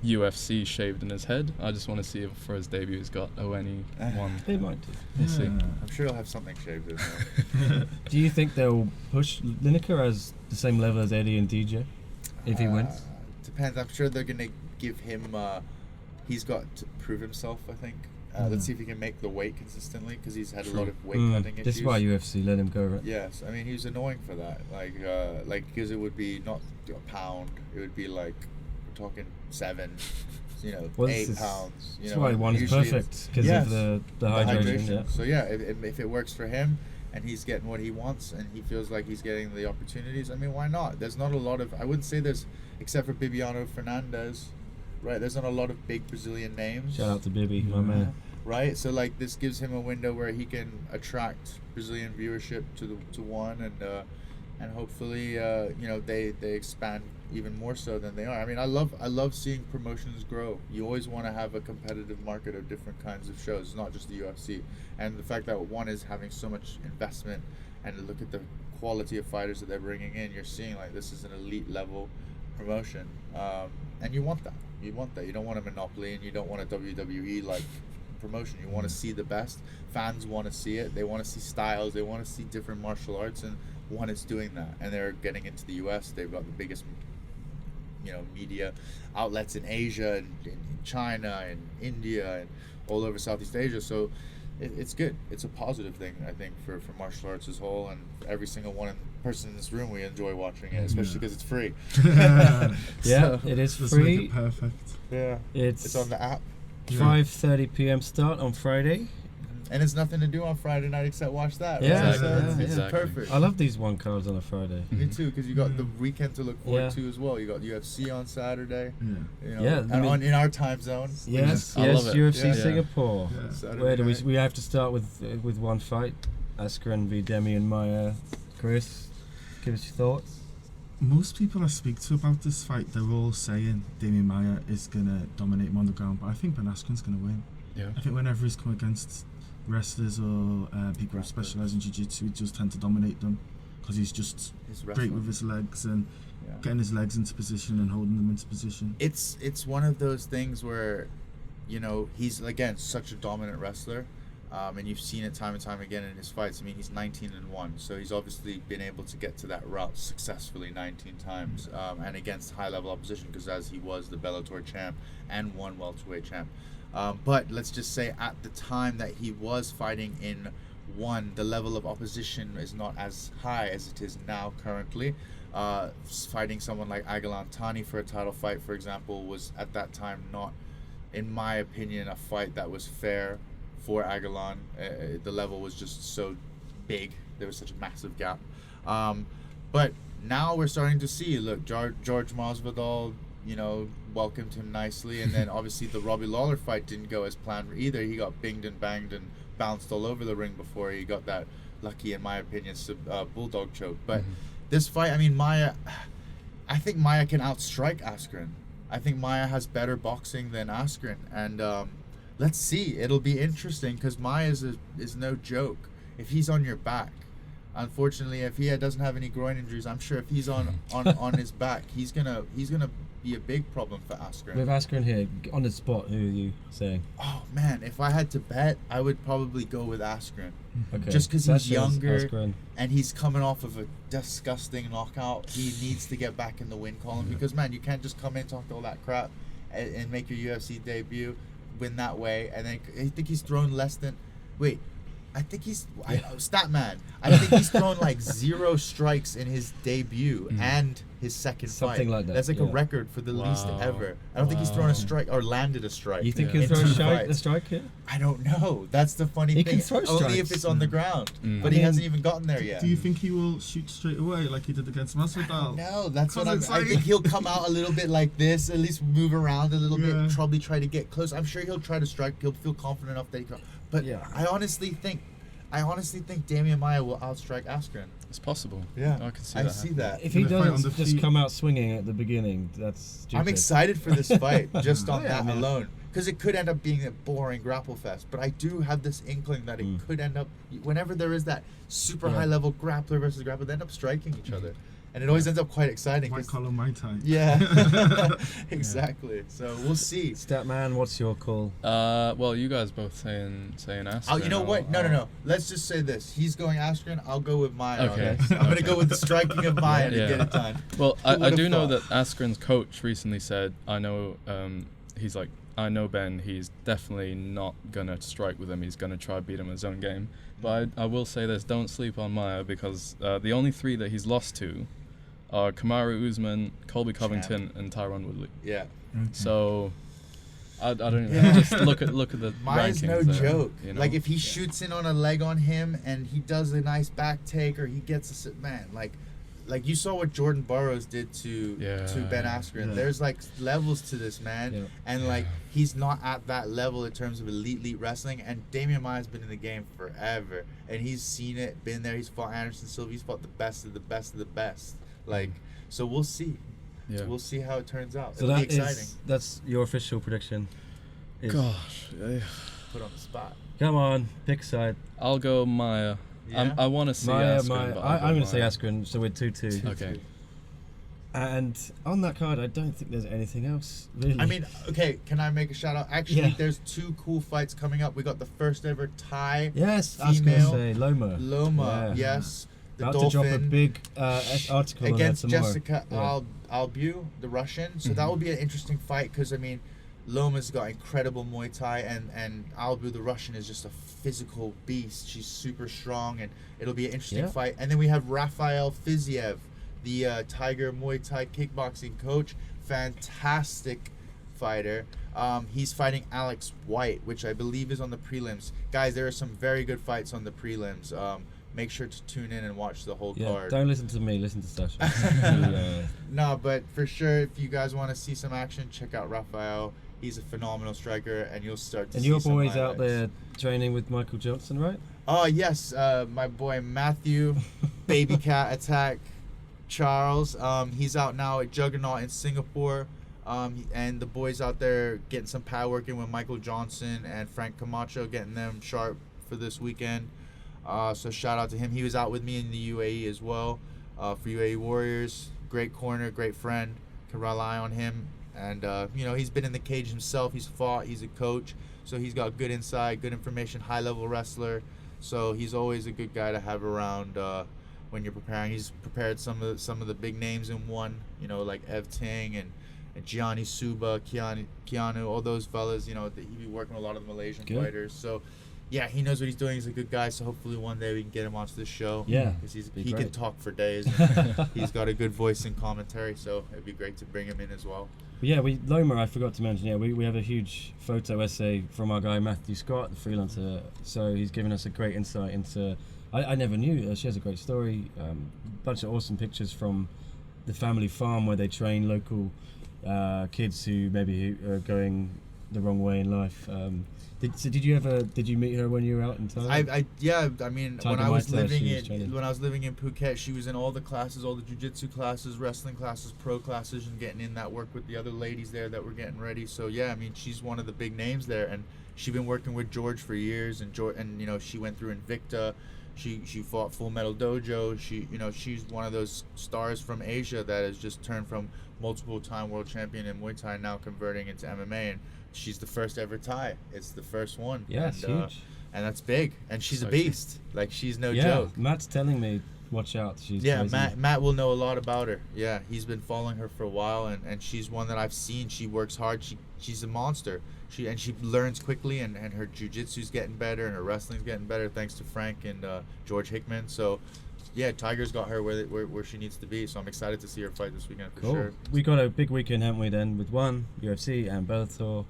Speaker 4: UFC shaved in his head. I just want to see if for his debut he's got ONE one.
Speaker 2: they might do.
Speaker 4: We'll see.
Speaker 3: I'm sure he'll have something shaved in there.
Speaker 2: Do you think they'll push Lineker as the same level as Eddie and DJ if he wins?
Speaker 3: Depends. I'm sure they're gonna give him. He's got to prove himself. I think. Let's see if he can make the weight consistently because he's had a lot of weight cutting issues.
Speaker 2: This is why UFC let him go, right?
Speaker 3: Yes, I mean he was annoying for that. Like because it would be not a pound. It would be like we're talking 7, 8 pounds.
Speaker 2: That's why one is perfect because of the hydration. Yeah.
Speaker 3: So yeah, if it works for him and he's getting what he wants and he feels like he's getting the opportunities, I mean why not? There's not a lot of, I wouldn't say there's, except for Bibiano Fernandes, right? There's not a lot of big Brazilian names.
Speaker 2: Shout out to Bibi, my man.
Speaker 3: Right, so like this gives him a window where he can attract Brazilian viewership to one, and hopefully they expand even more so than they are. I mean, I love seeing promotions grow. You always want to have a competitive market of different kinds of shows. It's not just the UFC, and the fact that one is having so much investment, and look at the quality of fighters that they're bringing in. You're seeing like this is an elite level promotion, and you want that. You want that. You don't want a monopoly, and you don't want a WWE like promotion. You want to see the best. Fans want to see it. They want to see styles. They want to see different martial arts, and one is doing that. And they're getting into the US. They've got the biggest, media outlets in Asia and in China and India and all over Southeast Asia. So it's good. It's a positive thing, I think, for martial arts as a whole, and every single person in this room, we enjoy watching it, especially because it's free.
Speaker 2: It is
Speaker 5: Let's
Speaker 2: free.
Speaker 5: make it perfect.
Speaker 3: Yeah, it's on the app.
Speaker 2: 5:30 p.m. start on Friday.
Speaker 3: And it's nothing to do on Friday night except watch that.
Speaker 2: Yeah,
Speaker 3: right? So
Speaker 2: exactly.
Speaker 3: it's perfect.
Speaker 2: I love these one cards on a Friday.
Speaker 3: Me too, because you got the weekend to look forward to as well. You got UFC on Saturday. In our time zone.
Speaker 2: Yes,
Speaker 4: I love it.
Speaker 2: UFC
Speaker 4: Yeah.
Speaker 2: Singapore.
Speaker 3: Yeah.
Speaker 2: Where do we have to start with one fight? Askren v Demian Maia. Chris, give us your thoughts.
Speaker 5: Most people I speak to about this fight, they're all saying Demian Maia is going to dominate him on the ground, but I think Ben Askren's going to win.
Speaker 4: Yeah.
Speaker 5: I think whenever he's come against wrestlers or people who specialise in jiu-jitsu, he just tend to dominate them because he's just great with his legs and getting his legs into position and holding them into position.
Speaker 3: It's one of those things where, he's, again, such a dominant wrestler. And you've seen it time and time again in his fights. I mean, he's 19-1, so he's obviously been able to get to that route successfully 19 times, and against high-level opposition, because as he was the Bellator champ and one welterweight champ. But let's just say at the time that he was fighting in one, the level of opposition is not as high as it is now currently. Fighting someone like Aguilan Tani for a title fight, for example, was at that time not, in my opinion, a fight that was fair for Aguilan. The level was just so big. There was such a massive gap. But now we're starting to see, look, George Masvidal, welcomed him nicely. And then obviously the Robbie Lawler fight didn't go as planned either. He got binged and banged and bounced all over the ring before he got that lucky, in my opinion, bulldog choke. But this fight, I mean, I think Maia can outstrike Askren. I think Maia has better boxing than Askren, and let's see. It'll be interesting because Maia is no joke. If he's on your back, unfortunately, if he doesn't have any groin injuries, I'm sure if he's on his back, he's gonna be a big problem for Askren.
Speaker 2: With Askren here on the spot, who are you saying?
Speaker 3: Oh man, if I had to bet, I would probably go with Askren.
Speaker 2: Okay.
Speaker 3: Just because he's younger
Speaker 2: Askren.
Speaker 3: and he's coming off of a disgusting knockout, he needs to get back in the win column. Because man, you can't just come in, talk all that crap, and make your UFC debut, win that way, and then I think he's thrown less than. Wait, I think he's Statman. I think he's thrown like 0 strikes in his debut and his second
Speaker 2: Something
Speaker 3: fight.
Speaker 2: like that.
Speaker 3: That's like a record for the least ever. I don't think he's thrown a strike or landed a strike.
Speaker 2: You think
Speaker 3: in
Speaker 2: he'll throw
Speaker 3: two
Speaker 2: a
Speaker 3: fights.
Speaker 2: strike here?
Speaker 3: I don't know. That's the funny
Speaker 2: He
Speaker 3: thing.
Speaker 2: can throw
Speaker 3: Only if
Speaker 2: strikes.
Speaker 3: it's on the ground. But
Speaker 2: I
Speaker 3: he
Speaker 2: mean,
Speaker 3: hasn't even gotten there yet.
Speaker 5: Do you think he will shoot straight away like he did against Masvidal?
Speaker 3: No, that's what
Speaker 5: Because
Speaker 3: I
Speaker 5: it's
Speaker 3: think
Speaker 5: like-
Speaker 3: he'll come out a little bit like this, at least move around a little
Speaker 5: Yeah.
Speaker 3: bit, probably try to get close. I'm sure he'll try to strike. He'll feel confident enough that he can. But
Speaker 2: Yeah.
Speaker 3: I honestly think Demian Maia will outstrike Askren.
Speaker 4: It's possible.
Speaker 3: Yeah,
Speaker 4: I can see
Speaker 3: I
Speaker 4: that.
Speaker 3: see
Speaker 4: happening.
Speaker 3: that.
Speaker 2: If he
Speaker 5: Gonna fight on
Speaker 2: doesn't
Speaker 5: the
Speaker 2: just
Speaker 5: feet.
Speaker 2: come out swinging at the beginning, that's stupid.
Speaker 3: I'm excited for this fight just on
Speaker 2: Yeah,
Speaker 3: that
Speaker 2: man.
Speaker 3: alone. Because it could end up being a boring grapple fest. But I do have this inkling that it could end up, whenever there is that super high level grappler versus grappler, they end up striking each other. And it always ends up quite exciting.
Speaker 5: White
Speaker 3: 'cause-
Speaker 5: collar Muay Thai.
Speaker 3: Yeah, exactly. So we'll see.
Speaker 2: Statman, what's your call?
Speaker 4: Well, you guys both saying Askren.
Speaker 3: Oh, you know what?
Speaker 4: I'll-
Speaker 3: No. Let's just say this. He's going Askren. I'll go with Maia. on
Speaker 4: Okay.
Speaker 3: this. I'm going to go with the striking of Maia to
Speaker 4: Yeah.
Speaker 3: get it done.
Speaker 4: Well,
Speaker 3: Who
Speaker 4: I
Speaker 3: would've
Speaker 4: do know
Speaker 3: thought?
Speaker 4: that Askren's coach recently said, I know, he's like, I know Ben, he's definitely not going to strike with him. He's going to try beat him in his own game. But I will say this, don't sleep on Maia, because the only 3 that he's lost to are Kamaru Usman, Colby Covington, and Tyron Woodley.
Speaker 3: Yeah.
Speaker 4: So I don't know. Just look at the
Speaker 3: Maia's
Speaker 4: rankings
Speaker 3: no
Speaker 4: there,
Speaker 3: joke.
Speaker 4: you know?
Speaker 3: Like if he shoots in on a leg on him and he does a nice back take or he gets a man, like you saw what Jordan Burroughs did to Ben Askren.
Speaker 5: Yeah.
Speaker 3: There's like levels to this man,
Speaker 2: Yeah.
Speaker 3: and like he's not at that level in terms of elite wrestling. And Demian Maia's been in the game forever, and he's seen it, been there. He's fought Anderson Silva. He's fought the best of the best of the best. Like, so we'll see.
Speaker 4: Yeah.
Speaker 3: We'll see how it turns out.
Speaker 2: So
Speaker 3: It'll be
Speaker 2: that
Speaker 3: exciting.
Speaker 2: that's your official prediction. Is-
Speaker 4: Gosh,
Speaker 3: Put on the spot.
Speaker 2: Come on, pick a side.
Speaker 4: I'll go Maia.
Speaker 3: Yeah?
Speaker 4: I want to see
Speaker 2: Maia,
Speaker 4: Askren, but
Speaker 2: I'm going to say
Speaker 4: Maia.
Speaker 2: Askren, so we're 2-2.
Speaker 4: Okay.
Speaker 2: And on that card, I don't think there's anything else, really.
Speaker 3: I mean, okay, can I make a shout out? Actually,
Speaker 2: Yeah.
Speaker 3: there's 2 cool fights coming up. We got the first ever Thai
Speaker 2: yes, I was going to
Speaker 3: female
Speaker 2: say Loma.
Speaker 3: Loma,
Speaker 2: Yeah.
Speaker 3: yes. The
Speaker 2: About
Speaker 3: Dolphin
Speaker 2: to drop a big article on that
Speaker 3: against
Speaker 2: tomorrow.
Speaker 3: Jessica
Speaker 2: Yeah.
Speaker 3: Albu, the Russian. So that will be an interesting fight because, I mean, Loma's got incredible Muay Thai and Albu, the Russian, is just a physical beast. She's super strong and it'll be an interesting
Speaker 2: Yeah.
Speaker 3: fight. And then we have Rafael Fiziev, the Tiger Muay Thai kickboxing coach. Fantastic fighter. He's fighting Alex White, which I believe is on the prelims. Guys, there are some very good fights on the prelims. Make sure to tune in and watch the whole
Speaker 2: Yeah,
Speaker 3: card.
Speaker 2: don't listen to me, listen to Sasha.
Speaker 3: No, but for sure, if you guys want to see some action, check out Rafael. He's a phenomenal striker, and you'll start to
Speaker 2: And
Speaker 3: see
Speaker 2: your
Speaker 3: some
Speaker 2: boy's out
Speaker 3: highlights.
Speaker 2: there training with Michael Johnson, right?
Speaker 3: Oh, yes. My boy Matthew, Baby Cat Attack Charles. He's out now at Juggernaut in Singapore. And the boys out there getting some power working with Michael Johnson and Frank Camacho, getting them sharp for this weekend. So shout out to him. He was out with me in the UAE as well for UAE Warriors. Great corner, great friend. Can rely on him. And, he's been in the cage himself. He's fought. He's a coach. So he's got good insight, good information, high-level wrestler. So he's always a good guy to have around when you're preparing. He's prepared some of the big names in one, like Ev Ting and Gianni Suba, Keanu, all those fellas. He be working with a lot of the Malaysian
Speaker 2: Good.
Speaker 3: fighters. So, yeah, he knows what he's doing. He's a good guy. So hopefully one day we can get him onto this show.
Speaker 2: Yeah,
Speaker 3: because
Speaker 2: be
Speaker 3: he can
Speaker 2: great.
Speaker 3: talk for days. He's got a good voice and commentary. So it'd be great to bring him in as well.
Speaker 2: Yeah, Loma, I forgot to mention, we have a huge photo essay from our guy Matthew Scott, the freelancer. So he's given us a great insight into, I never knew, she has a great story, bunch of awesome pictures from the family farm where they train local kids who maybe are going the wrong way in life. Did you meet her when you were out in Thailand?
Speaker 3: I mean,
Speaker 2: Tiger
Speaker 3: when I was
Speaker 2: Muay Thai,
Speaker 3: living in Phuket, she was in all the classes, all the jiu-jitsu classes, wrestling classes, pro classes, and getting in that work with the other ladies there that were getting ready. So yeah, I mean, she's one of the big names there, and she's been working with George for years, and you know, she went through Invicta. She fought Full Metal Dojo. She's one of those stars from Asia that has just turned from multiple-time world champion in Muay Thai, now converting into MMA, and she's the first ever Thai. It's the first one.
Speaker 2: Yeah, it's huge.
Speaker 3: And that's big. And she's a beast. Like, she's no
Speaker 2: yeah,
Speaker 3: joke.
Speaker 2: Matt's telling me, watch out. She's
Speaker 3: yeah,
Speaker 2: crazy.
Speaker 3: Matt will know a lot about her. Yeah, he's been following her for a while, and she's one that I've seen. She works hard. She's a monster. She learns quickly, and her jiu-jitsu's getting better, and her wrestling's getting better thanks to Frank and George Hickman. So, yeah, Tiger's got her where she needs to be. So I'm excited to see her fight this weekend for sure.
Speaker 2: We got a big weekend, haven't we, then, with UFC and Bellator.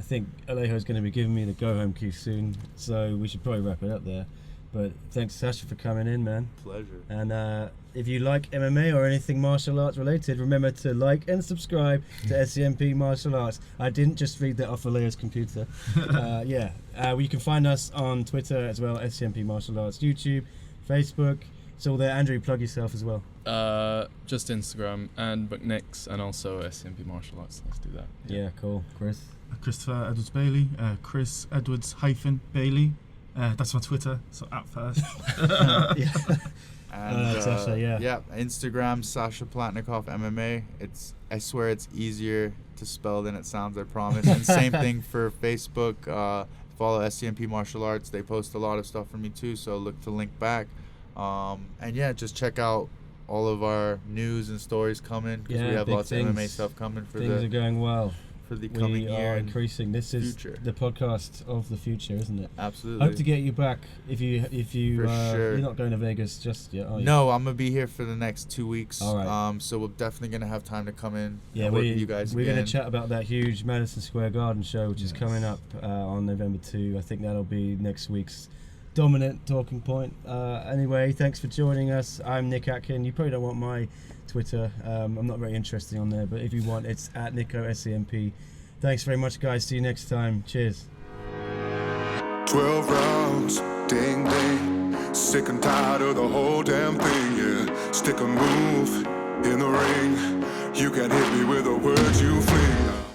Speaker 2: I think Alejo's going to be giving me the go-home key soon, so we should probably wrap it up there. But thanks, Sasha, for coming in, man.
Speaker 3: Pleasure.
Speaker 2: And if you like MMA or anything martial arts related, remember to like and subscribe to SCMP Martial Arts. I didn't just read that off Alejo's computer. You can find us on Twitter as well, SCMP Martial Arts, YouTube, Facebook. It's all there. Andrew, plug yourself as well.
Speaker 4: Just Instagram and McNix, and also SCMP Martial Arts. Let's do that.
Speaker 2: Yeah, cool. Chris?
Speaker 5: Christopher Edwards Bailey, Chris Edwards -Bailey. That's my Twitter, so at first.
Speaker 3: And
Speaker 2: Sasha,
Speaker 3: yeah, Instagram Sasha Palatnikov MMA. I swear it's easier to spell than it sounds, I promise. And same thing for Facebook. Follow SCMP Martial Arts. They post a lot of stuff for me too, so look to link back. And yeah, just check out all of our news and stories coming, because we have lots of MMA stuff coming for
Speaker 2: things are going well.
Speaker 3: For the coming year.
Speaker 2: We are increasing. This is
Speaker 3: future.
Speaker 2: The podcast of the future, isn't it?
Speaker 3: Absolutely.
Speaker 2: Hope to get you back if you
Speaker 3: For sure.
Speaker 2: You're not going to Vegas just yet, are you?
Speaker 3: No, I'm gonna be here for the next 2 weeks.
Speaker 2: All right.
Speaker 3: So we're definitely gonna have time to come in.
Speaker 2: Yeah,
Speaker 3: and work with you guys
Speaker 2: we're
Speaker 3: again.
Speaker 2: gonna chat about that huge Madison Square Garden show, which is coming up on November 2. I think that'll be next week's dominant talking point. Anyway, thanks for joining us. I'm Nick Atkin. You probably don't want my Twitter. I'm not very interested on there, but if you want, it's at NicoSCMP. Thanks very much, guys. See you next time. Cheers.
Speaker 1: 12 rounds, ding ding. Sick and tired of the whole damn thing, yeah. Stick a move in the ring. You can hit me with the words you fling.